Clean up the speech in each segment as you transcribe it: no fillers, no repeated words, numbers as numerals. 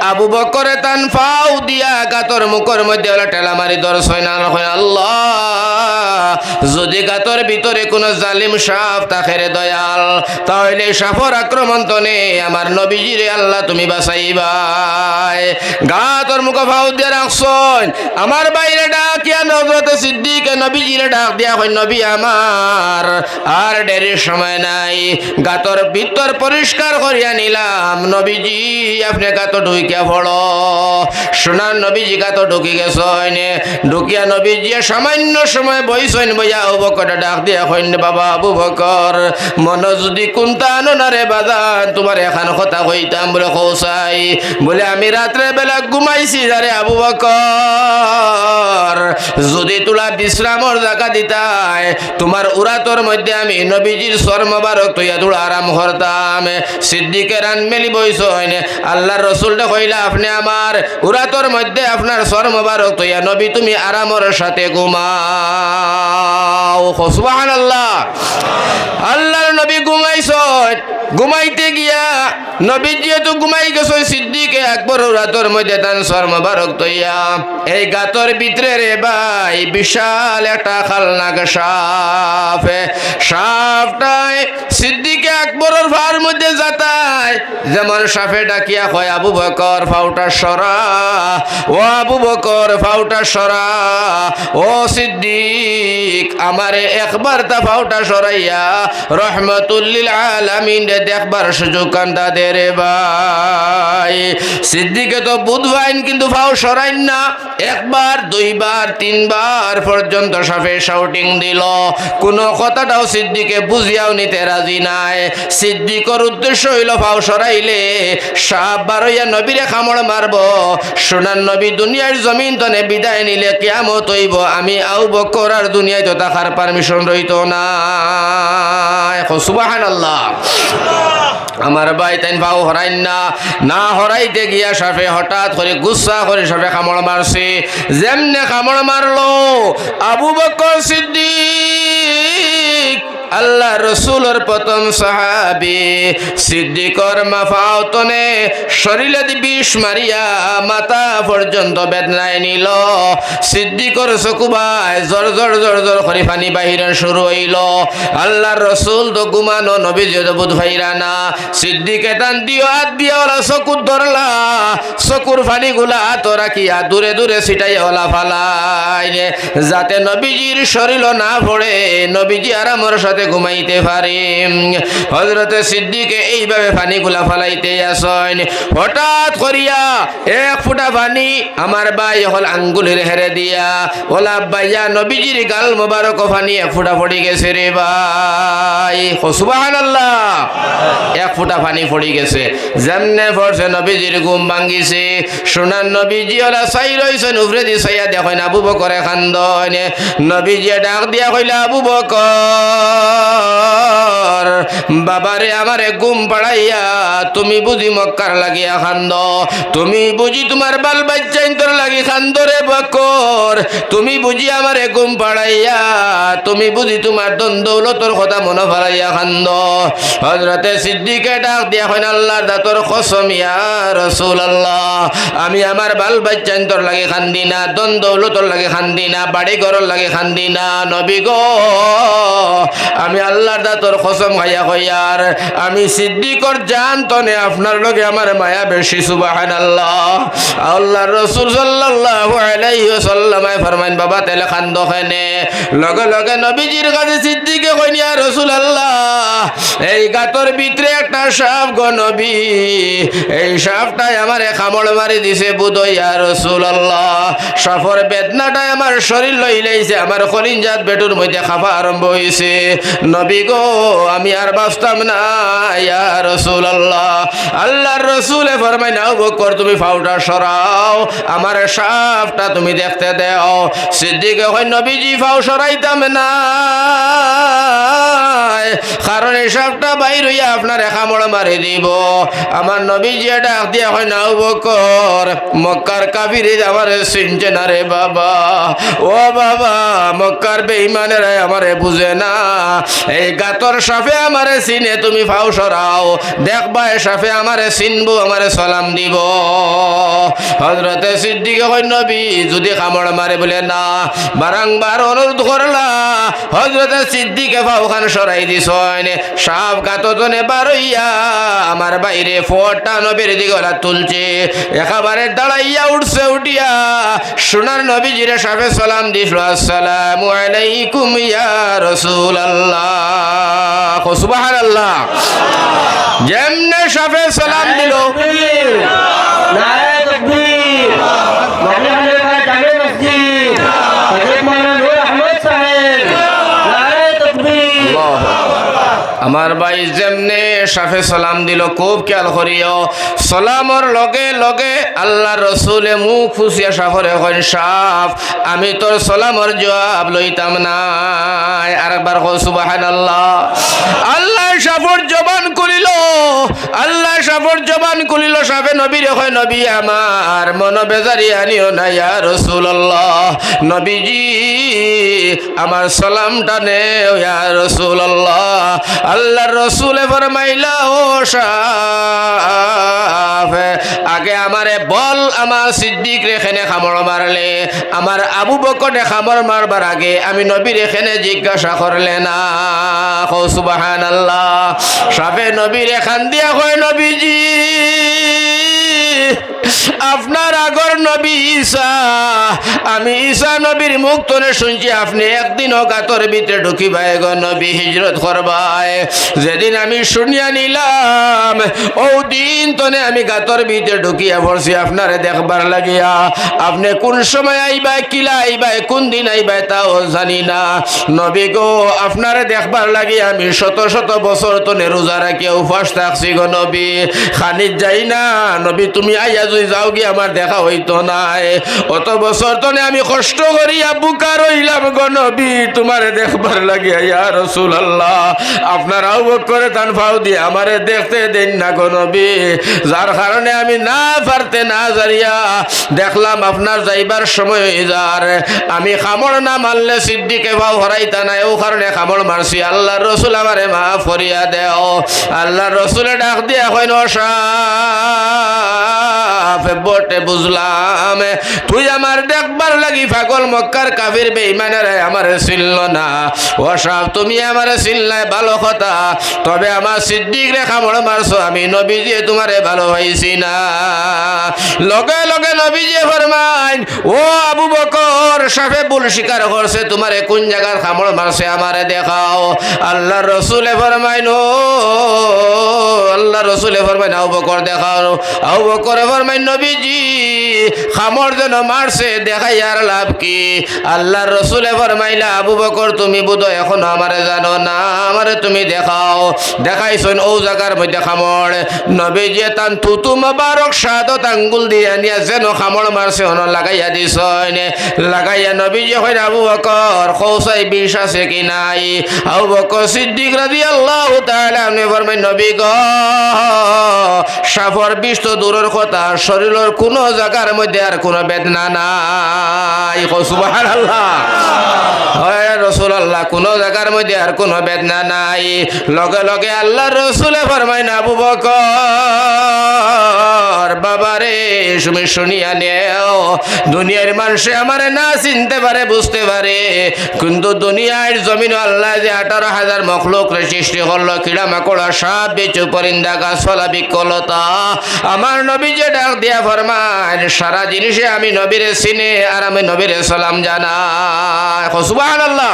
আবু বকরে তান ফাউ দিয়া গাতর মুখের মধ্যে ওলা টেলা মারি ধরছই না আল্লাহ যদি গাতর ভিতরে কোনো জালিম সাপ থাকে রে দয়াল তাহলে সাপর আক্রমণ তনে আমার নবীজিরে আল্লাহ তুমি বাঁচাইবাই গাতর মুখ ফাউ দিয়া রাখছই আমার বাইরে ডাকিয়া হযরত সিদ্দিক নবীজিরে ডাক দিয়া কই নবী আমার আর দেরির সময় নাই গাতর ভিতর পরিষ্কার করিয়া নিলাম নবীজি আপনি গাতো ঢুকিয়া পড়ো সোনার নবীজি গাতো ঢুকি গেছেন ঢুকিয়া নবীজি সামান্য সময় বইছেন বইয়া আবু বকর ডাক দিয়া কইন বাবা আবু বকর মন যদি কোনটা আনো না রে বাজান তোমার এখন কথা কইতাম বলে কৌসাই বলে আমি রাত্রে বেলা ঘুমাইছি রে আবু বকর যদি তোলা বিশ্রামর জায়গা দিতাই তোমার উরাতর মধ্যে আমি নবীজির সর মোবারক তৈয়া তোলা আরাম করতাম সিদ্দিকের রান মেলি বইছেন আল্লাহর রসুলটা কইলা আপনি আমার উরাতর মধ্যে আপনার সর মোবারক তৈয়া নবী তুমি আরামর সাথে ঘুমাও সুবহানাল্লাহ আল্লাহর নবী ঘুমাইছেন ঘুমাইতে গিয়া নবী যেহেতু ঘুমাই গেছে সিদ্দিকে আকবর রাতর মধ্যে তান সর মোবারক তৈয়া এই গাতর ভিতরে রে ভাই বিশাল একটা খালনাক সাপ সাপটাই সিদ্দিকে আকবরের ভার মধ্যে যাতায় যেমন সাপে ডাকিয়া কয় আবু বকর ফাউটা সরা ও আবু বকর ফাউটা সরা ও সিদ্দিক আমারে একবার তা ফাউটা সরাইয়া রহমাতুল লিল আলামিন দেখবার সুযোগ কান্দা দে রে ভাই সিদ্দিকে তো বুধবাইন কিন্তু ফাউ সরাইন না একবার দুইবার তিনবার পর্যন্ত সাপে শাউটিং দিল কোন কথাটাও সিদ্দিকে বুঝিয়াও নিতে রাজি নাই সিদ্দিকর উদ্দেশ্য হইল ফাউ সরাইলে সাপ বারইয়া নবীরে খামড় মারব সোনার নবী দুনিয়ার জমিন তনে বিদায় নিলে কিয়ামত হইব আমি আবু বকর আর দুনিয়ায় তো তাকার পারমিশন রইত না সুবহানাল্লাহ আমার ভাই তাই ভাও হরাইন না হরাইতে গিয়া সাপে হঠাৎ করে গুসা করে সাপে কামড় মারছে যেমনে কামড় মারলো আবু বকর সিদ্দিক আল্লাহ রসুলের প্রথম সাহাবী সিদ্দিকর মাফাওতনে শরীরে বিষ মারিয়া মাথা পর্যন্ত বেদনায় নিল সিদ্দিকর চকু ভাই জর জর জর জর করে পানি বাহিরে শুরু হইল আল্লাহর রসুল তো ঘুমানো নবী যে বুধ ভাইরা না সিদ্দিকে টান দিও হাত দিয়া ওলা চকুর ধরলা চকুর পানি গুলা হাত রাখিয়া দূরে দূরে ছিটাই ওলা ফালাই যাতে নবীজির শরীর না পড়ে নবীজি আরামের সাথে ঘুমাইতে পারে হযরতে সিদ্দিকে এইভাবে পানি গুলা ফালাইতে আসেন হঠাৎ করিয়া এক ফুটা পানি আমার ভাই হল আঙ্গুলের হেরে দিয়া ওলা ভাইয়া নবীজির গাল মোবারক পানি এক ফুটা পড়ে গেছে রে ভাই সুবহানাল্লাহ এক ফুটা পানি পড়ে গেছে যেমনে পড়ছে নবীজির ঘুম ভাঙ্গিছে সোনার নবীজি ওলা চাই রইছেন উপরে দি চাইয়া দেখেন আবু বকরে কান্দন নবীজি ডাক দিয়া কইলা আবু বকর বাবারে আমারে ঘুম পাড়াইয়া তুমি বুঝি মক্কার লাগিয়া কান্দ তুমি বুঝি তোমার বাল বাচ্চা ইন্তর লাগি কান্দ রে বকর তুমি বুঝি আমারে ঘুম পাড়াইয়া তুমি বুঝি তোমার দন দৌলতর কথা মনে পাড়াইয়া কান্দ হযরতে সিদ্দিকে ডাক দিয়া কইন আল্লাহর দাতর কসম ইয়া রাসূলুল্লাহ আমি আমার বাল বাচ্চা ইন্তর লাগি কান্দি না দন দৌলতর লাগি কান্দি না বাড়ি ঘরের লাগি কান্দি না নবী গো আমি আল্লাহর দাতর কসম খাইয়া কইয়ার আমি সিদ্দিকর জান তনে আপনার লগে আমার মায়া বেশি সুবহানাল্লাহ আল্লাহর রাসূল সাল্লাল্লাহু আলাইহি ওয়াসাল্লাম ফরমান বাবা তেলে কান্দ খানে লগে লগে নবীজির কাছে সিদ্দিকে কইন ইয়া রাসূলুল্লাহ এই গাতর ভিতরে একটা সাপ গো নবী এই সাপটাই আমারে কামড় মারি দিছে বুধ ইয়া রাসূলুল্লাহ সাপের বেদনাটা আমার শরীর লইলাইছে আমার কলিজাত বেটুর মধ্যে খাফা আরম্ভ হইছে নবী গো আমি আর বাঁচতাম না ইয়া রাসূলুল্লাহ আল্লাহর রাসূলে ফরমায় আবু বকর তুমি ফাউটা সরাও আমার সাপটা তুমি দেখতে দাও সিদ্দিকে কই নবীজি ফাউ সরাইতাম না কারণ এই সাপটা বাইর হইয়া আপনার কামড় মারি দিব আমার নবীজি ডাক দিয়া কই না আবু বকর মক্কার কাফির আমারে চিনছে না রে বাবা ও বাবা মক্কার বেঈমানেরা আমারে বুঝে না এই গাতর সাফে আমারে চিনে তুমি ফাও সরাও, দেখবা এ সাফে আমারে চিনবো, আমারে সালাম দিব। হযরতে সিদ্দিকে কই নবী যদি কামড় মারে বলে না, বারংবার অনুরোধ করলা। হযরতে সিদ্দিকে ফাওখান সরাই দিছেন, সাপ গাতনে বারইয়া আমার বাইরে ফোটা নবীর দিকে ওলা তুলছে, একেবারে দাঁড়াইয়া উঠছে, উঠিয়া সোনার নবীজিরে সাফে সালাম দিছিল, আসসালামু আলাইকুম ইয়া রাসূলুল্লাহ। সুবহানাল্লাহ। যেমনে সাফে সালাম দিল, নারে তাকবীর, মহল্লা का জামে মসজিদ, হযরত মাওলানা নূর আহমদ সাহেব, নারে তাকবীর। আমার ভাই যেমনে সাফে সালাম দিল, খুব খেয়াল করিও। সালামর লগে লগে আল্লাহ রসুলে মুখ ফুসিয়া সাফরে এখন সাফ আমি তোর সালামর জবাব লইতাম না। আরেকবার কও সুবহানাল্লাহ। আল্লাহ সাফর জবান করিল, আল্লাহ সাফর জবান করিল, সাফে নবীর হয় নবী আমার মন বেজারি আনিও না ইয়া রাসূলুল্লাহ। নবীজি আমার সালামটা নেও ইয়া রাসূলুল্লাহ। আল্লাহর রসুলে ফরমাইলা, ও সাফ আগে আমারে বল, আমার সিদ্দিক রেখানে খামড় মারলে, আমার আবু বকরে খামড় মারবার আগে আমি নবীর এখানে জিজ্ঞাসা করলে না। সুবহানাল্লাহ। সাফে নবীর এখান দিয়া হয় নবীজি আপনার আগর নবী ঈসা, আমি ঈসা নবীর মুখ তনে শুনছি আপনি একদিনও গাতর ভিতরে ঢুকিবাই গো নবী, হিজরত করবাই। যেদিন আমি শুনিয়া নিলাম ও দিন তনে আমি গাতর ভিতরে ঢুকিয়া পড়ছি আপনারে দেখবার লাগিয়া। আপনি কোন সময় আইবাই, কিলা আইবাই, কোন দিন আইবাই তাও জানি না নবী গো। আপনারে দেখবার লাগিয়া আমি শত শত বছর তনে রোজা রাখিয়া উপাস থাকছি গো নবী, খানিত যাই না নবী। তুমি আইয়া যদি যাও গিয়ে আমার দেখা হইতো নাই, অত বছর তনে আমি কষ্ট করিয়া বুকা রইলাম গো নবী তোমারে দেখবার লাগিয়া ইয়া রাসূলুল্লাহ। আপনার আবু বকরে তান ফাও দিয়ে আমারে দেখতে দেন না গো নবী, যার কারণে আমি না পারতে না জারিয়া দেখলাম আপনার যাইবার সময় হয়ে যার। আমি খামড় না মারলে সিদ্দিকে ভাও হরাইতা না, ও কারণে খামড় মারছি। আল্লাহর রসুল আমারে মাফ করিয়া দেও। আল্লাহর রসুলে ডাক দিয়া কইন, বটে বুঝলাম তুই আমার দেখবার লাগি পাগল মক্কার কাফির বেঈমানেরা আমার চিনল না। ও সাহেব তুমি আমার চিনলাই ভালো কথা, তবে আমার সিদ্দিক রে কামড় মারছো, আমি নবীজি তোমারে ভালোবাসি না। লগে লগে নবীজি ফরমাইন, ও আবু বকর সাফে ভুল স্বীকার করছে, তোমারে কোন জায়গার কামড় মারছে আমারে দেখাও। আল্লাহর রসুলে ফরমাইন, ও আল্লাহ রসুলে ফরমাইন আবু বকর দেখাও। আবু বকর ফরমাইন, নবীজি খামর যেন মারছে দেখাই আর লাভ কি? আল্লাহর রসুলে ফরমাইলা, আবু বকর তুমি বোধহয় এখনো আমারে জানো না, আমারে তুমি দেখাও। দেখাইছেন ও জায়গার মধ্যে খামর। নবীজি তান থুতু মোবারক সাদত আঙ্গুল দিয়ে নিয়ে যেন খামর মারছে হন লাগাইয়া দিছেন। লাগাইয়া নবীজি কইন, আবু বকর খৌসাই বিষ আছে কি নাই? আবু বকর সিদ্দিক রাদিয়াল্লাহু তাআলা আনহু ফরমাইন, নবী গো সাফর বিষ তো দূরের কথা, শরীরের কোনো জায়গার মধ্যে আর কোনো বেদনা নাই। সুবহানাল্লাহ। হয় রাসূলুল্লাহ, কোনো জায়গার মধ্যে আর কোনো বেদনা নাই। লগে লগে আল্লাহর রাসূলে ফরমাইন, আবু বকর বাবারে তুমি শুনিয়া নেও, দুনিয়ার মানুষে আমারে না চিনতে পারে বুঝতে পারে, কিন্তু দুনিয়ার জমিন আল্লাহ যে 18,000 মখলুক সৃষ্টি করলো, কিড়া মাকড়া সাপ বিচ্ছু পরিন্দা গাছপালা বিকলতা, আমার নবী যে ডাক দিয়া ফরমান সারা জিনিসে আমি নবীরে চিনে আর আমি নবীরে সালাম জানাই। সুবহানাল্লাহ।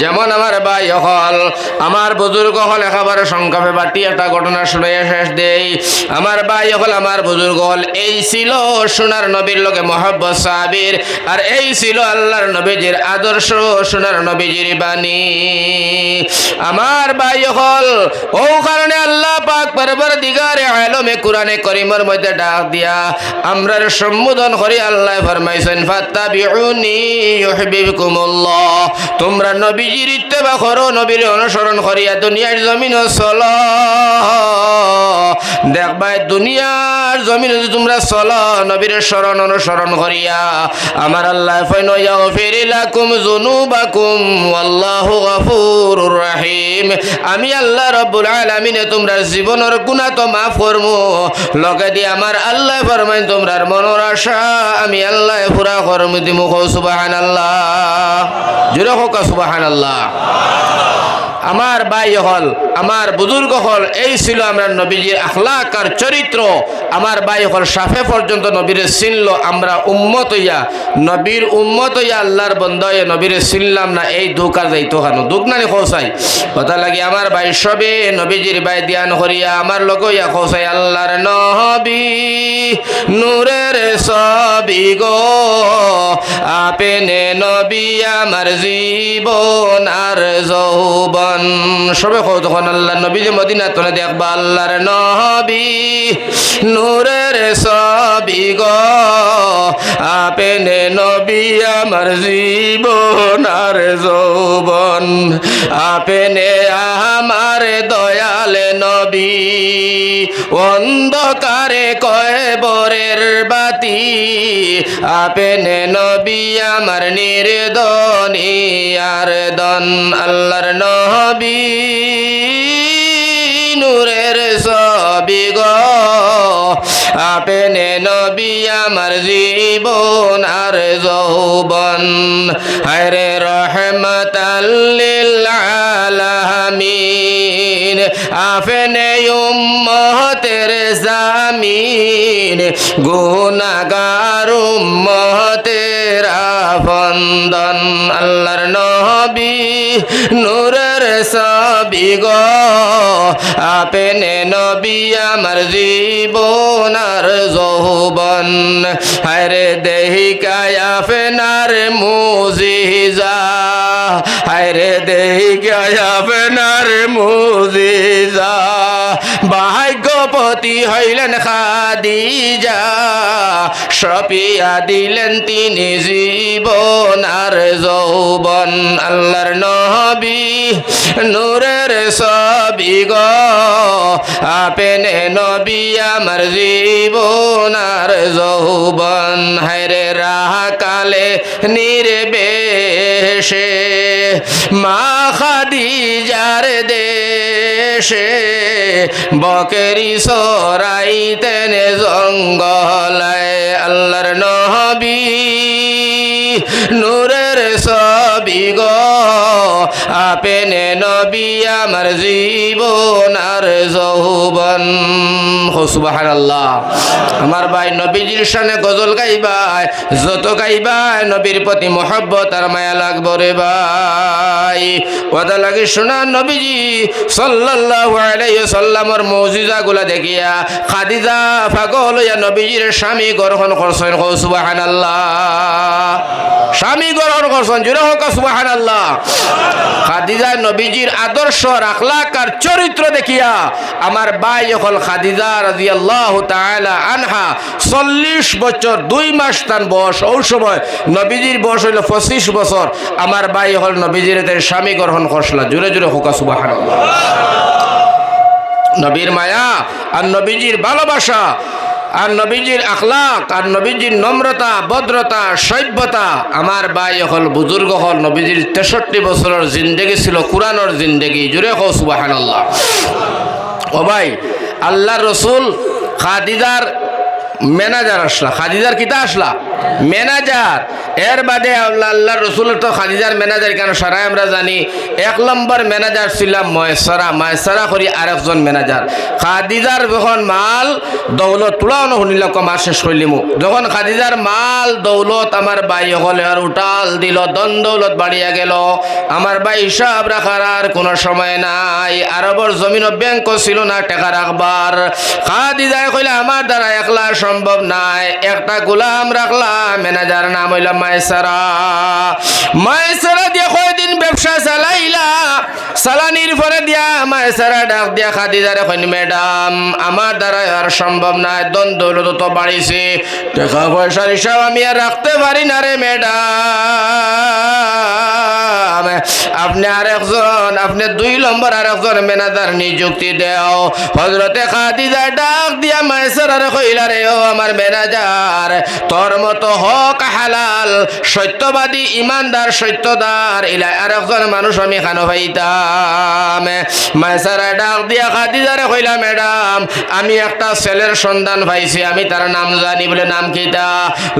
যেমন আমার ভাই হল, আমার বুজুর্গ হল, একেবারে সংক্ষেপে বাটি একটা ঘটনা শুনে শেষ দেই। আমার ভাই হল, আমার বুজুর্গ হল, এই ছিল সোনার নবীর লগে মহব্বত সাহাবীর, আর এই ছিল আল্লাহর নবীজির আদর্শ, সোনার নবীজির বাণী। আমার ভাই হল, ও কারণে আল্লাহ পাক পরবর্তীগারে আলমে কুরআনে কারীমের মধ্যে ডাক দিয়া আমরার সম্বোধন করি আল্লাহ ফরমাইছেন, ফাত্তাবিউনি ইউহিব্বুকুমুল্লাহ। তোমরা নবীজির ইত্তেবা করো, নবীর অনুসরণ করিয়া দুনিয়ার জমিনে চলো। দেখবা দুনিয়ার জমিনে যদি তোমরা চলো নবীর শরণ অনুসরণ করিয়া, আমার আল্লাহ ফাইন ইয়াগফির লাকুম যুনুবাকুম ওয়াল্লাহু গফুরুর রহিম। আমি আল্লাহ রাব্বুল আলামিন তোমরা জীবনের গুনাহ তো মাফ করমু, লগে দিয়ে আমার আল্লাহ ফরমাইন তোমরার মনের আশা আমি আল্লাহ পুরা করমু দিমু। সুবহানাল্লাহ, জোরে হোক সুবহানাল্লাহ। আমার ভাই হল, আমার বুজুর্গ হল, এই ছিল আমরা নবীজির আখলাক আর চরিত্র। আমার ভাই হল সাফে পর্যন্ত নবীরে চিনল, আমরা উম্মত হইয়া নবীর উম্মত হইয়া আল্লাহর বন্দা হইয়া নবীরে চিনলাম না, এই দুঃখ আর যাইতো কেন? দুঃখ নানি খোসাই কথা লাগে আমার ভাই সবে নবীজির ভাই ধ্যান করিয়া আমার লোক হইয়া খোসাই আল্লাহর নবী নূরের সবি গো, আপেনে নবী আমার জীবন আর যৌবন। সবে কও তখন আল্লাহ নবী যে মদিনা তোলে দেখবা আল্লাহর নবী নূরের সবি গো, আপেনে নবী আমার জীবন আর যৌবন, আপেনে আমার দয়াল নবী অন্ধকারে কয়বরের বাতি, আপেনে নবী আমার নির্দনী আর দন। আল্লাহর নবী নূরের সবি গো, আপেনে নবী আমার জীবন আর যৌবন, হায়রে রহমাতাল লিল আলামিন, আপেনে উম্মতের জামিন, গুনাহগার উম্মতের আফন্দন। আল্লাহর নবী নূরের সবি গো, আপেনে নবী আমার জীবন আর যৌবন, হায়রে দেহিকায় আপেনার মুজিজা, হায়রে দেহিকায় আপেনার মুজিজা, ভাগ্যপতি হইলেন খাদিজা, সপিয়া দিলেন তিনি জীবন আর যৌবন। আল্লাহর নবী নূরের সবি গো, আপেনে নবী আমার জীবন আর যৌবন, হায়রে রাহা কালে নির্বেশে মা খাদিজার দেশে, বকেরি সরাইতেন জঙ্গলায়। আল্লাহর নবী নূরের সবি গো, আপেনে নবী আমার জীবন আর যৌবন। সুবহানাল্লাহ। আমার ভাই নবীজির শানে গজল গাইবাই, যত গাইবাই নবীর প্রতি মহব্বত আর মায়া লাগবে রে ভাই। কথা লাগে শোনা, নবীজি সাল্লাল্লাহু আলাইহি সাল্লামের মুজিজাগুলা দেখিয়া খাদিজা পাগল হইয়া নবীজির স্বামী গ্রহণ করছেন। সুবহানাল্লাহ, স্বামী গ্রহণ করছেন, জোরে হোক সুবহানাল্লাহ। খাদিজা নবীজির আদর্শ আখলাক আর চরিত্র দেখিয়া আমার ভাই হল খাদিজা রাদিয়াল্লাহু তাআলা আনহা 40 বছর 2 মাস তার বয়স, ওই সময় নবীজির বয়স হইল 25 বছর। আমার ভাই হল নবীজির স্বামী গ্রহণ করছিল। জোরে জোরে হোক সুবহানাল্লাহ। নবীর মায়া আর নবীজির ভালোবাসা আর নবীজির আখলাক আর নবীজির নম্রতা ভদ্রতা সভ্যতা, আমার ভাই হল বুজুর্গ হল নবীজির 63 বছরের জিন্দেগি ছিল কুরআনের জিন্দেগি। জোরে হোক সুবহানাল্লাহ। ও ভাই, আল্লাহ রসুল খাদিজার ম্যানেজার আসলা, খাদিজার কিতা আসলা ম্যানেজার। এর বাদে আল্লাহ রসুলের তো খাদিজার ম্যানেজার কেন সারাই আমরা জানি। 1 নম্বর ম্যানেজার ছিলাম ময়সরা, ময়সরা করি আরেকজন ম্যানেজার। খাদিজার যখন মাল দৌলত তোলাও শুনিল মাস শেষ করলিমু, যখন খাদিজার মাল দৌলত আমার ভাই হলে আর উঠাল দিল, দন দৌলত বাড়িয়া গেল। আমার ভাই হিসাব রাখার আর কোনো সময় নাই, আরবর জমিন ব্যাংক ছিল না টাকা রাখবার। খাদিজায় কইলে আমার দ্বারা একলা সম্ভব নাই, একটা গোলাম রাখলাম, ম্যানেজার নাম হইল মাইসারা। মাইসারা দিয়ে কয়দিন ব্যবসা চালাইলা, সালানির পরে দিয়া মায়েসারা ডাক দিয়া খাদিজারে কইন ম্যাডাম আমার দ্বারা আর সম্ভব না দন দৌলত তো বাড়িছে টাকা পয়সার হিসাব আমি আর রাখতে পারি না রে ম্যাডাম আপনি আরেকজন আপনি 2 নম্বর আরেকজন ম্যানেজার নিযুক্তি দেও হযরতে খাদিজা ডাক দিয়া মায়েসারারে কইলা রে ও আমার ম্যানেজার তোর মতো হক হালাল সত্যবাদী ইমানদার সত্যদার ইলা আরেকজন মানুষ আমি খানো পাইতাম মায়েসারা ডাক দিয়া খাদিজারে কইলা ম্যাডাম আমি একটা ছেলের সন্ধান পাইছি আমি তার নাম জানি বলে নাম কিটা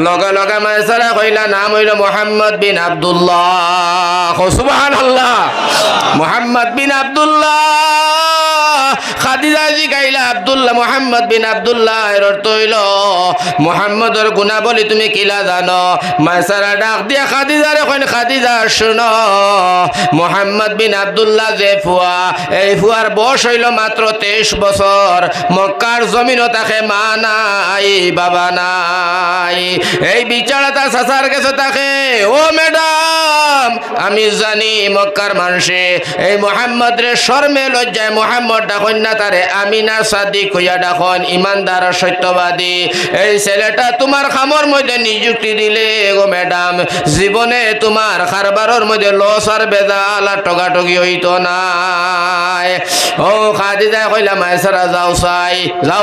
লগে লগে মায়েসারা কইলা নাম হইল মুহাম্মদ বিন আব্দুল্লাহ সুবহানাল্লাহ মুহাম্মদ বিন আব্দুল্লাহ খাদিজা জি গাইলা আব্দুল্লাহ মুহাম্মদ বিন আব্দুল্লাহ এর অর্থ হইল মুহাম্মদের গুণাবলী তুমি কিলা জানো মায়েসারা ডাক দিয়া খাদিজারে কইন খাদিজা শুনো মুহাম্মদ বিন আব্দুল্লাহ যে ফুয়া এই ফুয়ার বয়স হইল মাত্র 23 বছর মক্কার জমিনও তাকে মা নাই বাবা নাই এই বিচারা তার চাচার কাছে থাকে ও ম্যাডাম আমি জানি মক্কার মানুষে এই মুহাম্মদ রে শর্মে লজ্জায় মুহাম্মদ ডাকন না তারে আমিনা সাদিক হইয়া ডাকন ইমানদার সত্যবাদী এই ছেলেটা তোমার খামর মধ্যে নিযুক্তি দিলে গো ম্যাডাম জীবনে তোমার কারবারের মধ্যে লস আর বেজাল আর টগাটগি হইতো না ও খাদিজা কইলা মায়েসারা যাও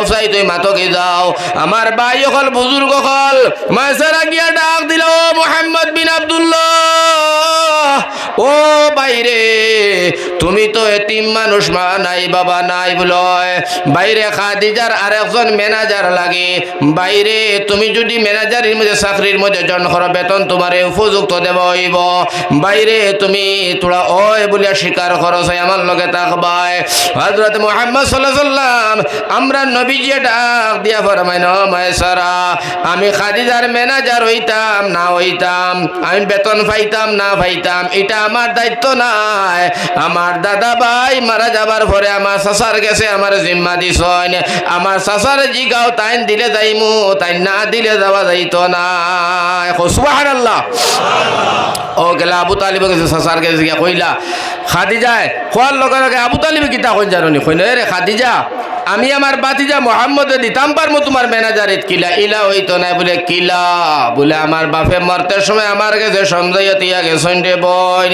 চাই তুই মাতকে যাও আমার ভাই হল বুজুর্গ হল মায়েসারা গিয়া ডাক দিল ও মুহাম্মদ বিন আব্দুল্লাহ ও বাইরে তুমি তো এতিম মানুষ মা নাই বাবা নাই বলয় বাইরে খাদিজার আরেকজন ম্যানেজার লাগে বাইরে তুমি যদি ম্যানেজারের মধ্যে চাকরির মধ্যে জন করো বেতন তোমারে উপযুক্ত দেব হইব বাইরে তুমি তোরা ওই বলিয়া স্বীকার করো আমার লগে থাকবাই হযরত মুহাম্মদ সাল্লাল্লাহু আলাইহি সাল্লাম আমরা নবীজি ডাক দিয়া ফরমাইন মায়েসারা আমি খাদিজার ম্যানেজার হইতাম না হইতাম আমি বেতন পাইতাম না পাইতাম এটা আমার দায়িত্ব নাই আমার দাদা ভাই মারা যাবার পরে আমার চাচার কাছে আমার জিম্মা দিছেন আমার চাচার জিগাও তাইন দিলে যাইমু তাই না দিলে যাওয়া যাইতো না সুবহানাল্লাহ ও গেলা আবু তালিব কাছে চাচার কাছে গিয়া কইলা খাদিজায় খোয়ার লগে লগে আবু তালিবে কিতা কইন জানি কইন রে খাদিজা আমি আমার বাতিজা মোহাম্মদে দিতাম পারবো তোমার ম্যানেজারে কিলা ইলা হইতো না বলে কিলা বলে আমার বাপে মরতে সময় আমার কাছে সন্দেহ তিয়া গেছেন রে বই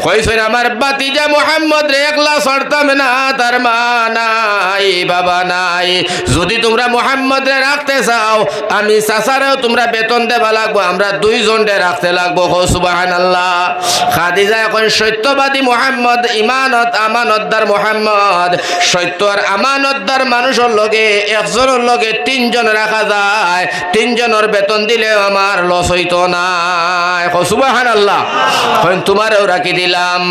কইছেন আমার বাতিজা মোহাম্মদ রে একলা ছাড়তাম না তার মা নাই বাবা নাই যদি তোমরা মোহাম্মদ রে রাখতে চাও আমি চাচারেও তোমরা বেতন দেবা লাগবো আমরা 2 জনরে রাখতে লাগবো সুবহানাল্লাহ খাদিজা এখন সত্যবাদী মোহাম্মদ ইমানত আমানতদার মোহাম্মদ সত্য আর আমানতদার মানুষের লগে একজনের লগে 3 জন রাখা যায় 3 জনের বেতন দিলে আমার লস হইতো না সুবহানাল্লাহ এখন তোমারও রাখি দিলাম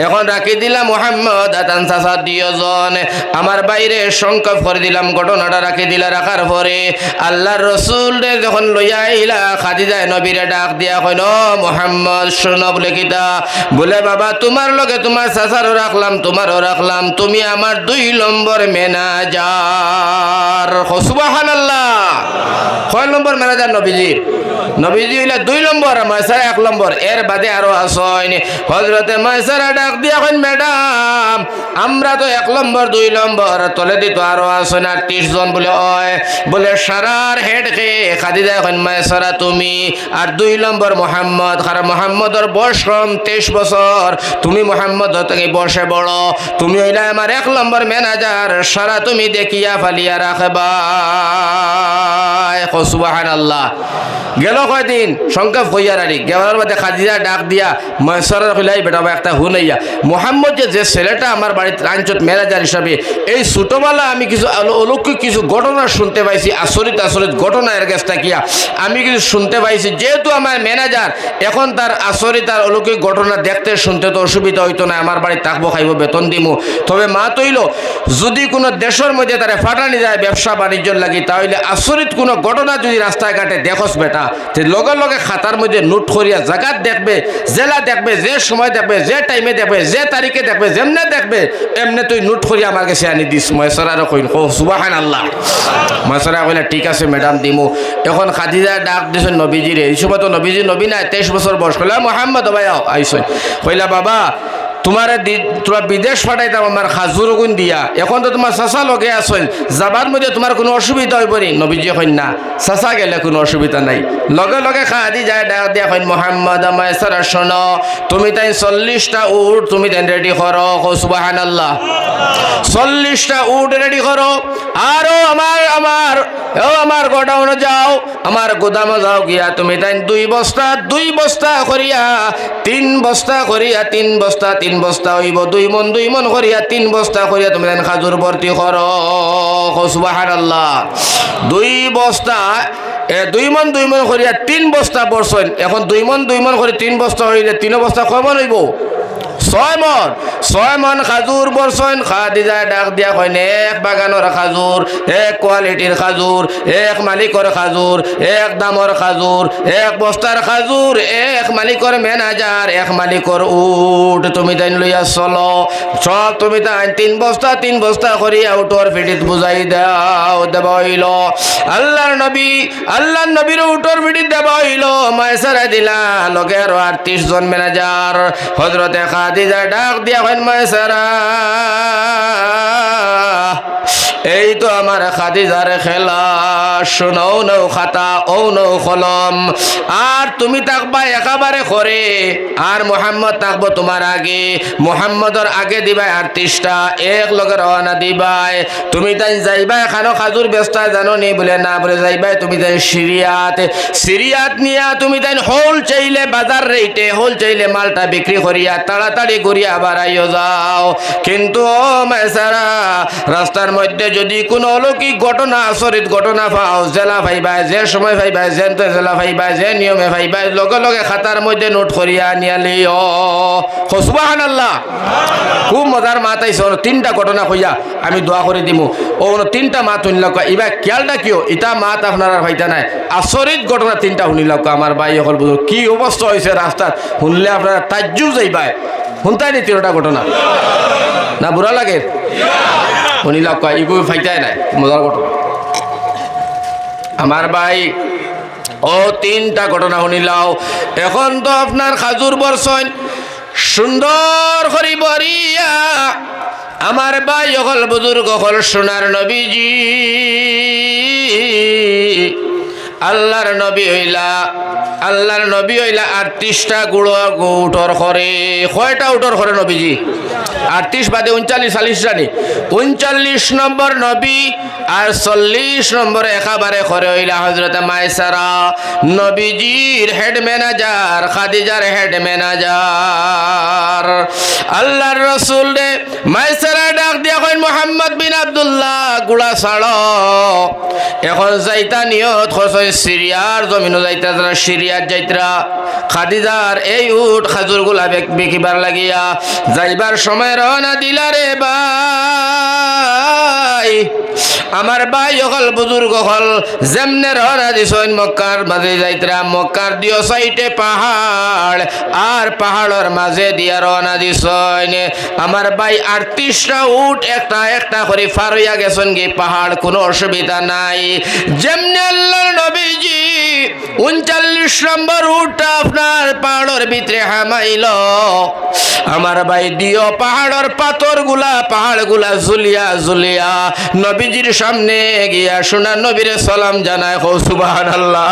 এখন রাখি দিলাম মুহাম্মদ আতান চাচা 2 জন আমার বাইরে সংকল্প করে দিলাম ঘটনাটা রাখি দিলা রাখার পরে আল্লাহর রাসূল রে যখন লইয়া আইলা খাদিজা নবীরে ডাক দিয়া কইন ও মুহাম্মদ শোনো বলে কিতা বলে বাবা তোমার লগে তোমার চাচারও রাখলাম তোমারও রাখলাম তুমি আমার 2 নম্বর ম্যানেজার সুবহানাল্লাহ কয় নম্বর ম্যানেজার নবীজি হইলা 2 নম্বর মায়েসারা 1 নম্বর এর বাদে আরো আসেন হযরতে মায়েসারা ডাক দিয়া কইন ম্যাডাম আমরা তো 1 নম্বর 2 নম্বর তলে দিত আরো আসেন 30 জন বলে ওই বলে সারার হেড কে খাদিজা কইন মায়েসারা তুমি আর 2 নম্বর মুহাম্মদ কারণ মুহাম্মদের বয়স কম 23 বছর তুমি মুহাম্মদ থেকে বয়সে বড় তুমি হইলা আমার 1 নম্বর ম্যানেজার সারা তুমি দেখিয়া ফালিয়া রাখবা সুবহানাল্লাহ গেল কয়দিন সংখ্যা হইয়া রানি গেলার বাদে খাদিজা ডাক দিয়া মায়েসারা কইলাই বেটা একটা হুনাইয়া মুহাম্মদ যে ছেলেটা আমার বাড়িতে রাঞ্চত ম্যানেজার হিসাবে এই ছোটবেলা আমি কিছু অলৌকিক কিছু ঘটনা শুনতে পাইছি আচরিত ঘটনা এর কাছ থাকিয়া আমি কিছু শুনতে পাইছি যেহেতু আমার ম্যানেজার এখন তার আচরিত আর অলৌকিক ঘটনা দেখতে শুনতে তো অসুবিধা হইতো না আমার বাড়ি থাকবো খাইব বেতন দিমু তবে মা তৈল যদি কোনো দেশের মধ্যে তারা ফাটানি যায় ব্যবসা বাণিজ্য লাগি তাহলে আচরিত কোনো ঘটনা যদি রাস্তায় ঘাটে দেখস বেটা তে লগে লগে খাতার মধ্যে নোট করিয়া জায়গা দেখবে জেলা দেখবে যে সময় দেখবে যে টাইমে দেখবে যে তারিখে দেখবে যেমনে দেখবে এমনি তুই নোট করিয়া আমার কাছে আনি দিস মায়েসারা কইল সুবহানাল্লাহ মায়েসারা কইলা ঠিক আছে ম্যাডাম দিমু এখন খাদিজা ডাক দিছেন নবীজি রে এই সময় তো নবী নাই 23 বছর বয়স কইলা মুহাম্মদ ভাই আইছেন কইলা বাবা তোমার বিদেশ পাঠাইতাম আমার খাজুর গুণ দিয়া, এখন তো তোমার চাচা লগে আসেন, যাবার মধ্যে তোমার কোনো অসুবিধা হইব নি? নবীজি কইন না, চাচা গেলে কোনো অসুবিধা নাই। লগে লগে খাদি যায় ডাক দিয়া কইন, মোহাম্মদ মায়সারা শোনো, তুমি তাই 40টা উট তুমি তাই রেডি করো। সুবহানাল্লাহ। 40টা উট রেডি করো। আরো আমার গোডাউনে যাও, আমার গোদামে যাও, গিয়া তুমি তাই 2 বস্তা করিয়া 3 বস্তা করিয়া 3 বস্তা হইব, 2 মন করিয়া 3 বস্তা করিয়া তুমি তাই খাজুর ভর্তি করো। সুবহানাল্লাহ। 2 বস্তা 2 মন করিয়া 3 বস্তা বর্ষণ। এখন 2 মন করে 3 বস্তা হইলে 3 বস্তা কয় মন হইব? 6 মন খাজুর বর্ষণ। খাদিজায় ডাক দিয়া কইন, এক বাগানের খাজুর, এক কোয়ালিটির খাজুর, এক মালিকর খাজুর, এক দামর খাজুর, এক বস্তার খাজুর, এক মালিকর ম্যানেজার, এক মালিকর উট তুমি তাই লইয়া চলো। সব তুমি তাই 3 বস্তা করিয়া উটর ফিটিত বুঝাই দেবা হইল। আল্লাহর নবীর উটর ফিটিত দেবা হইল। মায়সারা দিলা লগে আরো 38 জন ম্যানেজার। হযরতে খাদিজা ডাক দিয়া কইন, মায়সারা এই তো আমার খাদিজার খেলা, শোনাও নৌ খাতা ও নৌ কলম, আর তুমি থাকবা একেবারে করে, আর মোহাম্মদ থাকবো তোমার আগে। মোহাম্মদর আগে দিবাই 38টা, এক লগে রওনা দিবাই। তুমি তাই যাইবা এখানো খাজুর ব্যস্তা জানো নি? বলে না। বলে যাইবাই তুমি তাই সিরিয়াত নিয়া তুমি তাই হোল চাইলে বাজার রেটে হোল চাইলে মালটা বিক্রি করিয়া তাড়াতাড়ি ঘুরিয়া আবার আইও যাও। কিন্তু ও মায়সারা, রাস্তার মধ্যে যদি কোনো অলৌকিক ঘটনা, আচরিত ঘটনা পাও, জেলা ভাইবা, যে সময় ভাইবা, যেন তো জেলা ভাইবা, যে নিয়মে ভাইবা, লগে লগে খাতার মধ্যে নোট করিয়া নিয়ালি। সুবহানাল্লাহ। খুব মজার মাত আইছে। 3টা ঘটনা কইয়া আমি দোয়া করে দিমু। 3টা মাত শুনিল, এবার খেয়ালটা কিয় ইটা মাত আপনার আর ভাইতা নাই। আচরিত ঘটনা 3টা শুনিল আমার ভাই সকল বুঝো, কি অবস্থা হয়েছে রাস্তার, শুনলে আপনারা তাজ্জুব যাইবাই। শুনতাই নি 3টা ঘটনা? না বুড়া লাগে? শুনিল ইগো ফাইতাই নাই, মজার ঘটনা আমার ভাই। 3টা ঘটনা শুনিলাও। এখন তো আপনার খাজুর বর্ষণ সুন্দর করি বরিয়া আমার ভাই অকল বুজুর্গ হল সোনার নবীজি, আল্লাহর নবী হইলা 38টা উটর করে। কয়টা উটর করে নবীজি? 38 বাদে 39 জানি 39 নম্বর নবী, আর 40 নম্বরে একেবারে করে হইলা হযরত মায়সারা, নবীজির হেড ম্যানেজার, খাদিজার হেড ম্যানেজার। আল্লাহর রাসূল রে মায়সারা ডাক দিয়া কইন, মুহাম্মদ বিন আব্দুল্লাহ গুলা ছাড়ো। এখন যাইতা নিয়ত খসই সিরিয়ার জমিন যাইতা, যারা সিরিয়ার যাইতরা খাদিজার এই উট খাজুর গুলা বিকিবার লাগিয়া যাইবার সময় রওনা দিলা রে ভাই। আমার ভাই হল বুজুর্গ হল যেমনে রওনা দিছইন মক্কার মাঝে যাইতরা, মক্কার দিও সাইটে পাহাড়, আর পাহাড়ের মাঝে দিয়া রওনা দিছইন। আমার ভাই 38টা উট একটা একটা করে পার হইয়া গেছেন গে পাহাড়, কোনো অসুবিধা নাই। যেমনি আল্লাহর নবীজি 39 নম্বর উটটা আপনার পাহাড়ের ভিতরে হামাইল, আমার ভাই দিও পাহাড়ের পাহাড় গুলা ঝুলিয়া ঝুলিয়া নবীজির সামনে গিয়া সোনার নবীরে সালাম জানায়। সুবহানাল্লাহ।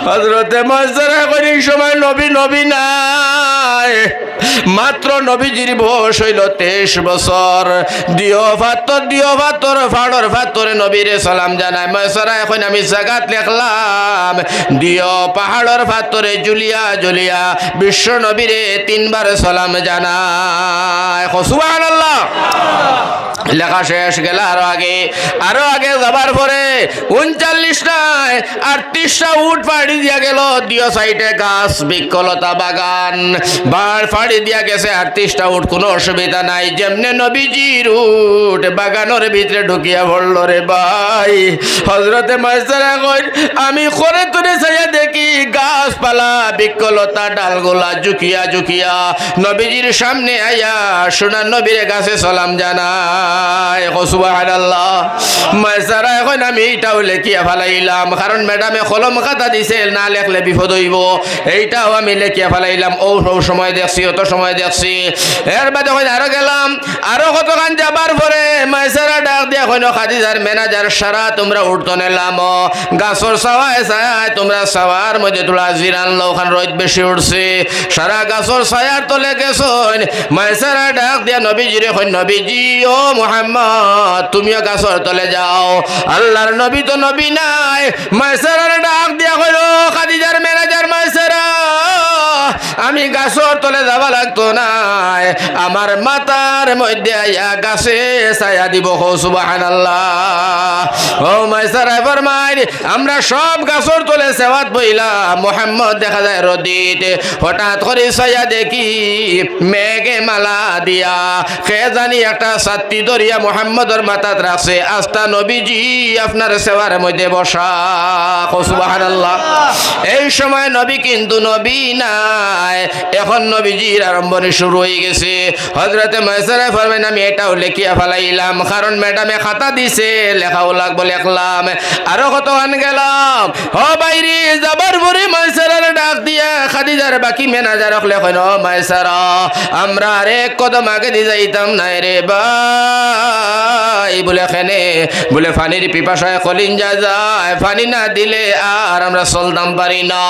হযরতে মায়সারা করি সময় নবী নাই, মাত্র নবীজির বয়স হইল 23 বছর। দিও ভাতর ফাড়র ভাতরে নবীরে সালাম জানায়। মায়সারা এখন আমি জাগাত লেখলাম, দিও পাহাড়ের ভাতরে জুলিয়া জুলিয়া বিশ্ব নবীরে 3 বার সালাম জানায়। সুবহানাল্লাহ। লেখা শেষ গেল আরো আগে যাবার পরে 39টায় 38টা উট ফাড়ি দিয়া গেল। দিও সাইডে গাছ বৃক্ষলতা বাগান ফাড়ি দিয়া গেছে 38টা উট, কোনো অসুবিধা নাই। যেমনে নবীজির উট বাগানের ভিতরে ঢুকিয়া পড়ল রে ভাই, হযরতে মায়সারা কই আমি করে তুলে চাইয়া দেখি গাছপালা বৃক্ষলতা ডালগুলা ঝুঁকিয়া ঝুঁকিয়া নবীজির সামনে আইয়া সোনার নবীর কাছে সালাম জানায়। সুবহানাল্লাহ। মায়সারা এখন আমি এইটাও লেখিয়া ফেলাইলাম, কারণ ম্যাডামে কলম খাতা দিছে, না লেখলে বিপদ হইব। এইটাও আমি লেখিয়া ফেলাইলাম। সময় দেখছি এর বাদে কইন আরো গেলাম আরো কতখান যাবার পরে মাইসারা ডাক দিয়া কইন খাদিজার ম্যানেজার সারা তোমরা উঠতো নিলাম গাছর ছাওয়ায় ছায় তোমরা ছাওয়ার মধ্যে তোলা জিরান লো ওখান রোদ বেশি উঠছে সারা গাছর ছায়ার তলে গেছন মাইসারা ডাক দিয়া নবীজিরে কইন নবীজি ও মুহাম্মদ তুমিও গাছর তলে যাও আল্লাহর নবী তো নবী নাই মাইসারার ডাক দিয়া কইল খাদিজার ম্যানেজার মাইসারা আমি গাছর তলে যাবা লাগতো নাই আমার মাথার মধ্যে আইয়া গাছে ছায়া দিব সুবহানাল্লাহ ও মাইসারা ফরমাই আমরা সব গাছর তলে সেওয়াত বইলা মুহাম্মদ দেখা যায় রদিত হঠাৎ করে ছায়া দেখি মেঘে মালা দিয়া কে জানি একটা ছাত্রী দরিয়া মুহাম্মদর মাথাত রাখছে আস্তা নবীজি আপনার সেবার মধ্যে বসা সুবহানাল্লাহ এই সময় নবী কিন্তু নবী নাই এখন নবীজির আরম্ভণী শুরু হয়ে গেছে হযরতে মাইসারা ফরমাইন আমি এটাও লেখিয়া ফেলাইলাম কারণ ম্যাডামে খাতা দিছে লেখাও লাগবো লিখলাম আরো কত আন গেলাম ও বাইরে যাবার পরে মাইসারার ডাক দিয়া খাদিজার বাকি ম্যানেজার হলে কইন মাইসারা আমরা আর এক কদম আগে দিয়ে যাইতাম নাই রে ভাই বলে এখানে বলে পানির পিপাসায় কলিঞ্জা যায় পানি না দিলে আর আমরা চলতাম পারি না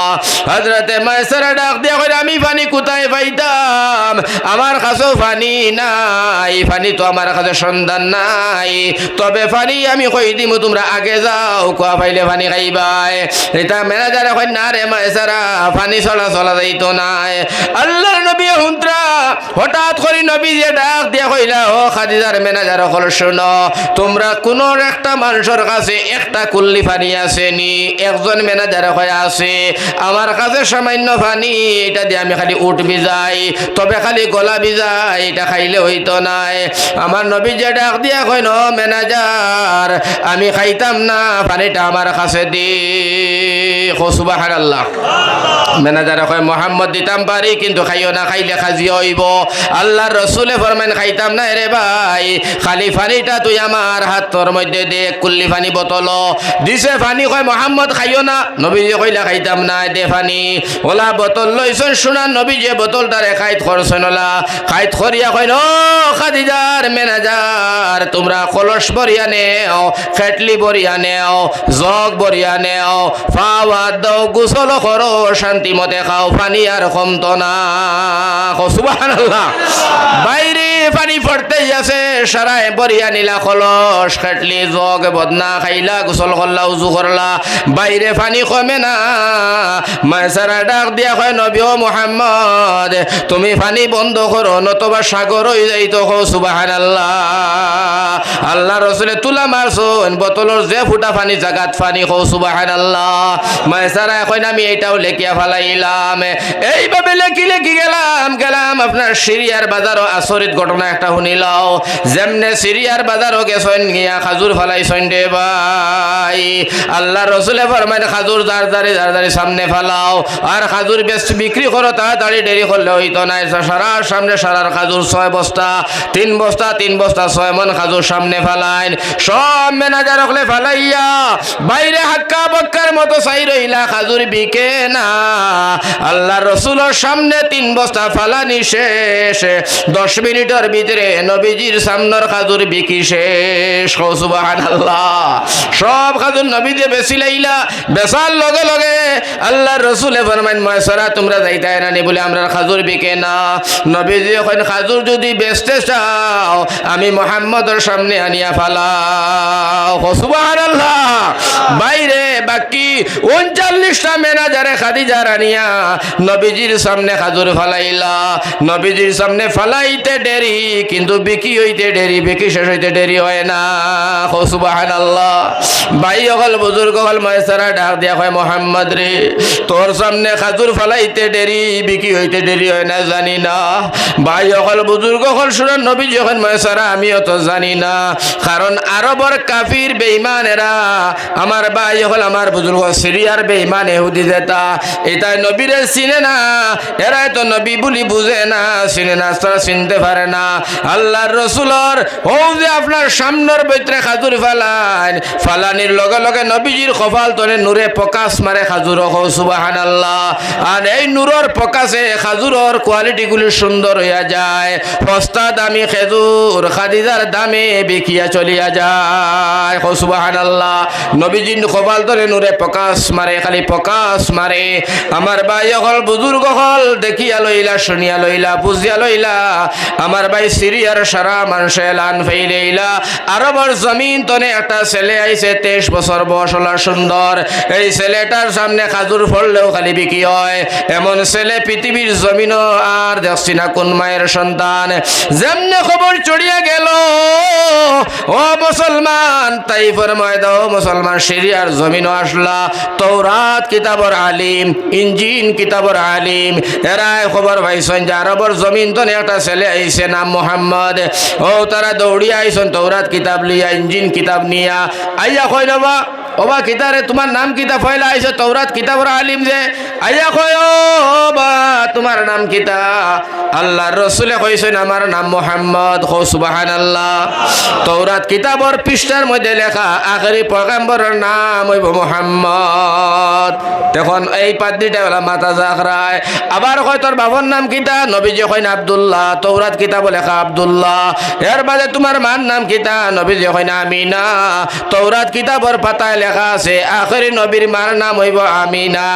হযরতে মাইসারা ডাক দিয়া কইরা আমি পানি কোথায় পাইতাম আমার কাছেও পানি নাই পানি তো আমার কাছে সন্ধান নাই তবে পানি আমি কই দিমু তোমরা আগে যাও কোয়া পাইলে পানি খাইবাই এটা ম্যানেজারে কই না রে মাইসারা পানি চলা যাইতো নাই আল্লাহর নবী হুন্ত্রা হঠাৎ করে নবী যে ডাক দিয়া কইলা ও খাদিজার ম্যানেজার হল শোনো তোমরা কোন একটা মানুষের কাছে একটা কুল্লি পানি আসেনি একজন ম্যানেজার কয় আছে আমার কাছে সামান্য পানি এটা দিয়ে আমি খালি উঠ ভিজাই তবে খালি গলা ভিজাই এটা খাইলে হইতো নাই আমার নবী যে ডাক দিয়া কই ন ম্যানেজার আমি খাইতাম না পানিটা আমার কাছে দি সুবহানাল্লাহ ম্যানেজার কয় মুহাম্মদ দিতাম পারি কিন্তু খাইও না খাইলে খাজি হইব আল্লাহর রাসূলে ফরমান খাইতাম না রে ভাই খালি পানিটা তুই আমার হাতের মধ্যে দে কুল্লি পানি বোতল দিছে পানি কয় মুহাম্মদ খাইও না নবীজি কইলা খাইতাম না দে পানি ওলা বোতল লইছেন শোনা নবীজি বোতলটারে খাইত করছেন ওলা খাইত করিয়া কইন ও খাদিজার ম্যানেজার তোমরা কলস ভরিয়া নেও খেটলি ভরিয়া নেও জগ ভরিয়া নেও ফাওয়া দাও গোসল করো শান্তি মতে খাও পানি আর কমতো না সুবহানাল্লাহ বাইরে পানি পড়তেই আছে সারায় বরিয়া নিলা কলস খেটলি জগ বদনা খাইলা গোসল করলা উজু করলা বাইরে পানি কমে না মাইসারা ডাক দিয়া কয় নবী ও মুহাম্মদ তুমি পানি বন্ধ করো নতবা সাগর হয়ে যাইতো সুবহানাল্লাহ আল্লাহ রাসূলে তুলা মারছুন বোতলের যে ফুটা পানি জাগাত পানি সুবহানাল্লাহ মাইসারা কয় আমি এটাও লেখিয়া ফেলাইলাম এইভাবে লেখি গেলাম আপনার সিরিয়ার বাজারও আচরিত ঘটনা একটা শুনিলাও যেমনে সিরিয়ার বাজারও গেছেন গিয়া খাজুর ফেলাইছেন রে ভাই আল্লাহ রসুলে ফরমাইন খাজুর যার দাঁড়ি সামনে ফেলাও আর খাজুর বিক্রি করো তাড়াতাড়ি দেরি করলে হইতো নাই সারার সামনে সারার খাজুর 6 বস্তা 3 বস্তা 6 মন খাজুর সামনে ফেলাইন সব ম্যানেজার হলে ফেলাইয়া বাইরে হাক্কা বক্কার মতো চাই রইলা খাজুর বিকে না আল্লাহ রসুলের সামনে 3 বস্তা ফালানি শেষ 10 মিনিটের ভিতরে নবীজির সামনের খাজুর বিকি শেষ সুবহানাল্লাহ সব খাজুর নবী দিয়ে বেশি লাইলা বেচার লগে লগে আল্লাহ রসুলে ফরমাইন মাইসারা তোমরা যাইতাই না বলে আমরা খাজুর বিকে না নবীজি এখন খাজুর যদি বেচতে চাও আমি মুহাম্মদের সামনে আনিয়া ফালাও সুবহানাল্লাহ বাইরে বাকি 39টা ম্যানেজারে খাদিজা রানিয়া নবীজির সামনে খাজুর ফালাইলা নবীজির সামনে ফালাইতে দেরি কিন্তু বিকি হইতে দেরি বিকি শেষ হইতে দেরি হয় না সুবহানাল্লাহ ভাই হল বুজুর্গ হল মাইসারা ডাক দিয়া কয় মুহাম্মদ রে তোর সামনে খাজুর ফালাইতে দেরি বিকি হইতে দেরি হয় না জানি না ভাই হল বুজুর্গ হল শুনেন নবীজি যখন মাইসারা আমিও তো জানি না কারণ আরবর কাফির বেঈমানেরা আমার ভাই হল আমার বুজুর্গ সিরিয়া আর বেঈমান ইহুদি যেটা এটাই নবীরে চিনে না, এরাই তো নবী বলি বুঝে না, চিনে না, তারা চিনতে পারে না। আল্লাহর রসুলর ও যে আপনার সামনের ভিতরে খাজুর ফালানির লগে লগে নবীজির কপাল তলে নূরে প্রকাশ মারে খাজুর। সুবহানাল্লাহ। আর এই নূরের প্রকাশে খাজুরের কোয়ালিটিগুলি সুন্দর হইয়া যায়। সস্তা দামি খেজুর খাদিজার দামে বিকিয়া চলিয়া যায়। সুবহানাল্লাহ। নবীজির কপাল তলে নূরে প্রকাশ মারে, খালি প্রকাশ মারে। আমার ভাই হল বুজুর্গ হল দেখিয়া লইলা, শুনিয়া লইলা, বুঝিয়া লইলা। আমার ভাই সিরিয়ার সারা মানুষে লান ফেইলেইলা। আরবর জমিন তনে একটা ছেলে আইছে 23 বছর বয়স, হলো সুন্দর। এই ছেলেটার সামনে খাজুর ফললেও খালি বিক্রি হয়। এমন ছেলে পৃথিবীর জমিনও আর দেখছি না কোন মায়ের সন্তান। যেমনে খবর চড়িয়া গেল ও মুসলমান তাইফের ময়দা, ও মুসলমান সিরিয়ার জমিনও আসলা। তৌরাত কিতাবর আলিম, ইঞ্জিন কিতাবর আলিম, এরাই খবর পাইছেন যে আরবর জমিন তনে একটা ছেলে আইছে নাম মোহাম্মদ। ও তারা দৌড়িয়া আইছেন তৌরাত কিতাব লিয়া, ইঞ্জিন কিতাব নিয়া। আইয়া কই নবা ওবা কিতারে তোমার নাম কিতা ফয়লা আইছে তৌরাত কিতাবর আলিম যে। আইয়া কয় ও বা তোমার নাম কিতা? আল্লাহর রাসূলে কইছেন আমার নাম মোহাম্মদ। সুবহানাল্লাহ। তৌরাত কিতাবর পৃষ্ঠার মধ্যে লেখা আখেরি পয়গম্বরের নাম হইব মোহাম্মদ। তখন এই পাদ্রিটা বলা মাথা জাগরায়। আবার কয় তোর বাবার নাম কিতা? নবীজি কইন আব্দুল্লাহ। তৌরাত কিতাব লেখা আব্দুল্লাহ। এর বাদে তোমার মার নাম কিতা? নবীজি কইন আমিনা। তৌরাত কিতাবর পাতায় লেখা আছে আখেরি নবীর মার নাম হইব আমিনা।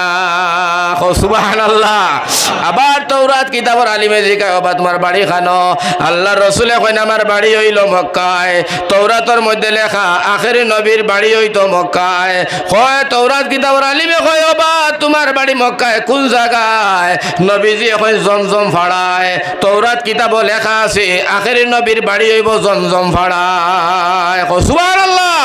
সুবহানাল্লাহ। আবার তৌরাত কিতাবর আলিমে জিজ্ঞাসা বা তোমার বাড়ি খানো? আল্লাহর রাসূলে কইন আমার বাড়ি হইল মক্কায়। তৌরাতের মধ্যে লেখা আখেরি নবীর বাড়ি হইতো মক্কায়। কয় তৌরাত কিতাবর আলিমে কয় বা তোমার বাড়ি মক্কায় কোন জায়গায়? নবীজি কয় জমজম ফাড়ায়। তৌরাত কিতাব লেখা আছে আখেরি নবীর বাড়ি হইব জমজম ফাড়ায়। সুবহানাল্লাহ।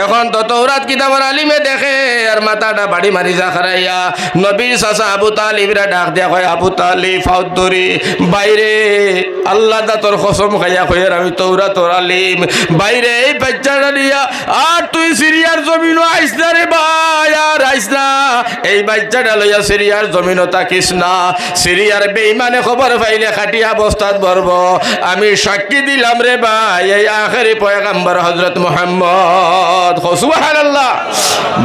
এখন তো তৌরাত কিতাবর আলিমে দেখে আর মাথাটা বাড়ি মারি জাখরাইয়া নবীর চাচা আবু তালিবরা ডাক দিয়া কয় আবু তালিব ফাউদ্দরি বাইরে আল্লাহ দা তোর কসম খাইয়া কইয়ার আমি তৌরাতর আলিম বাইরে এই বাচ্চাটা নিয়া আর তুই সিরিয়ার জমিনও আইস না রে ভাই, আর আইস না। এই বাচ্চাটা লইয়া সিরিয়ার জমিনও তাকিস না। সিরিয়ার বেঈমানে খবর পাইলে খাটিয়া বস্তাত বরব। আমি সাক্ষী দিলাম রে ভাই এই আখেরি পয়গম্বর হযরত মুহাম্মদ। সুবহানাল্লাহ।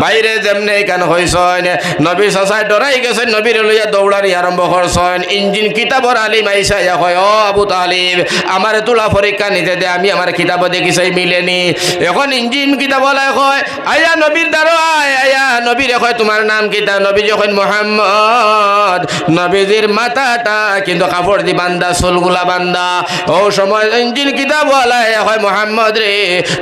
বাইরে যেমনে কেন হইছেন নবী চাচাই ডরাই গেছেন, নবীর লইয়া দৌড়ানি আরম্ভ করছেন। ইঞ্জিন কিতাবর আলিম আইসা ইয়া কয় ও আবু তালিব আমার তুলা পরীক্ষা নিতে দে, আমি আমার কিতাব দেখিছাই মিলেনি। এখন ইঞ্জিন কিতাব কয় আয়া নবীর দ্বারা আয়া নবীর কয় তোমার নাম কিতা? নবী যখন মোহাম্মদ। নবীজির মাথাটা কিন্তু কাপড় দি বান্দা, চুলগুলা বান্দা। ও সময় ইঞ্জিন কিতাব হয় মোহাম্মদ রে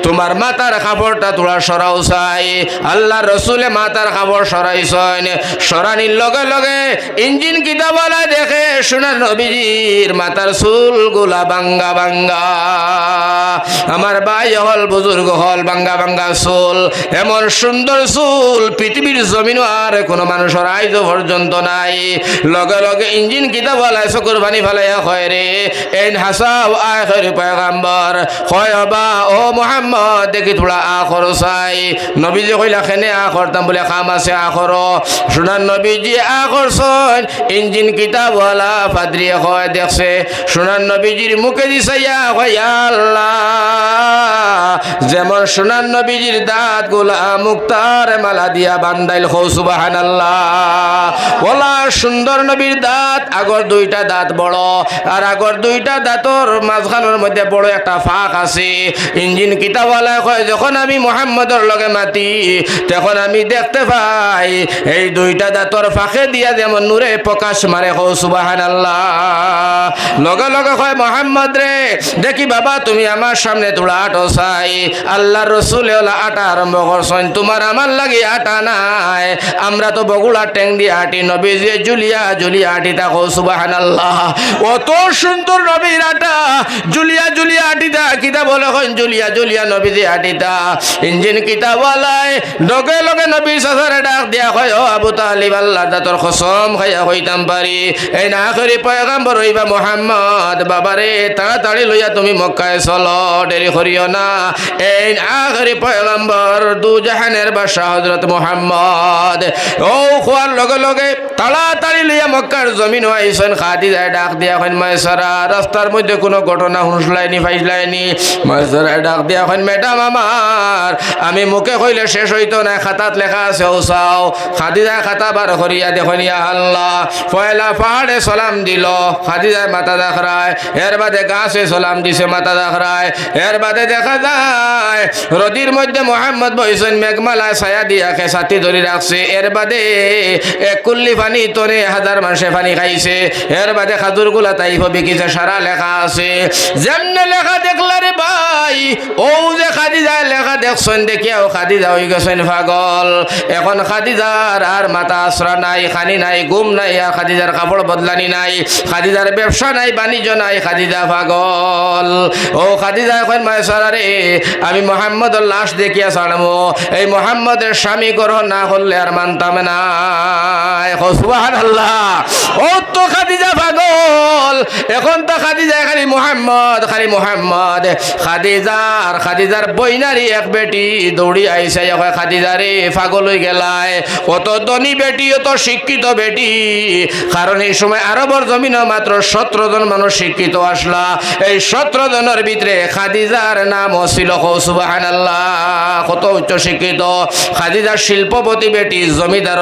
তোমার মাথার কাপড়টা তোলা সরাও চাই। আল্লাহ রসুলে মাথার কাপড় সরাইছেন। সরানির লগে লগে ইঞ্জিন কিতাবওয়ালা দেখে সোনার নবীজির মাথার চুলগুলা বাঙ্গা বাঙ্গা। আমার ভাই হল বুজুর্গ হল বাঙ্গা বাঙ্গা চুল। এমন সুন্দর চুল পৃথিবীর জমিনও আর কোনো মানুষের আইজ পর্যন্ত নাই। লগে লগে ইঞ্জিন কিতাবওয়ালা চকুর পানি ফেলাইয়া কয় রে এই হাসাও আখের পয়গম্বর কয় বা ও মোহাম্মদ দেখি থোড়া আখর চাই। নবীজি কইলা খেনে আখরতাম বলে কাম আছে আখর। সোনার নবীজি আখরছন। ইঞ্জিন কিতাবওয়ালা পাদ্রিয়ে কয় দেখছে সোনার নবীজির মুখে দিছাইয়া কয় আল্লাহ যেমন সোনার নবীজির দাঁত গুলা মুক্তার মালা দিয়া বান্দাইল। সুবহানাল্লাহ। ওলা সুন্দর নবীর দাঁত, আগর দুইটা দাঁত বড় আর আগর দুইটা দাঁতর মাঝখানের মধ্যে বড় একটা ফাঁক আছে। ইঞ্জিন কিতাবওয়ালা কয় যখন আমি মুহাম্মদের লগে মাতি তখন আমি দেখতে পাই এই দুইটা দাঁতর ফাঁকে দিয়া যেমন নূরে প্রকাশ মারে। সুবহানাল্লাহ। লগে লগে কয় মোহাম্মদ রে দেখি বাবা তুমি আমার সামনে তোলা আটো চাই। আল্লাহ রসুলে ওলা আটা আরম্ভ করছেন। তোমার আমার লাগে আটা নাই, আমরা তো বগুড়া ট্যাং দিয়ে আটি। নবী যে জুলিয়া জুলিয়া আটি থাকো। সুবহানাল্লাহ। অত সুন্দর নবীর আটা জুলিয়া জুলিয়া আটিতা কিতা বলে হন জুলিয়া জুলিয়া নবী যে আটিতা। ইঞ্জিন কিতাবওয়ালায় লগে লগে নবীর সাসারে ডাক ডাক দিয়া কয় ও আবু তালিব আল্লাহ দাতর কসম খাইয়া হইতাম পারি এই না আখেরি পয়গাম্বর হইবা মুহাম্মদ বাবারে তাড়াতাড়ি লইয়া তুমি মক্কায় চলো দেরি করিও না এই আখেরি পয়গাম্বর দু জাহানের বাদশাহ হযরত মুহাম্মদ ও খোয়ার লগে লগে তাড়াতাড়ি লইয়া মক্কার জমিন আইছেন খাদিজায় ডাক দিয়া কইন মায়সারা রাস্তার মধ্যে কোনো ঘটনা হুঁসলাইনি ফাইসলাইনি মায়সারায় ডাক দিয়া কইন ম্যাডাম আমার আমি মুখে কইলে শেষ হইতো না খাতাত লেখা আছে ও চাও খাদিজায় খাতা বার করিয়া দেখুন ইয়া আল্লাহ পয়লা পাহাড়ে সালাম দিল খাদিজায় মাথা দেখায় এর বাদে গাছে সালাম দিছে মাথা দেখায় এর বাদে দেখা যায় রদির মধ্যে মোহাম্মদ বইছেন মেঘমালায় ছায়া দিয়াকে ছাতি ধরে রাখছে এর বাদে এক কুল্লি পানি তোরে হাজার মানুষে পানি খাইছে এর বাদে খাজুর গুলা তাই হবে কিছু সারা লেখা আছে যেমনে লেখা দেখলারে ভাই ও যে খাদিজায় লেখা দেখছেন দেখিয়াও খাদিজা হয়ে গেছেন পাগল এখন খাদিজার আর মাথা আশ্রা নাই খানি নাই ঘুম নাই আর খাদিজার কাপড় বদলানি নাই খাদিজার ব্যবসা নাই বাণিজ্য নাই খাদিজা পাগল ও খাদিজা এখন মায়সারা রে আমি মোহাম্মদের লাশ দেখিয়া ছাড়বো এই মোহাম্মদের স্বামী গ্রহণ না করলে আর মানতাম না সুবহানাল্লাহ ও তো খাদিজা পাগল এখন তো খাদিজা খালি মোহাম্মদ খাদিজার বইনারি এক বেটি দৌড়ি আইসে খাদিজারে পাগল হয়ে গেলায় কত ধনী বেটি অত শিক্ষিত বেটি কারণ এই সময় আরবর জমিনে মাত্র 17 জন মানুষ শিক্ষিত আসলা এই 17 জনের ভিতরে খাদিজার নাম ছিল সুবহানাল্লাহ কত উচ্চ শিক্ষিত খাদিজার শিল্পপতি বেটি জমিদার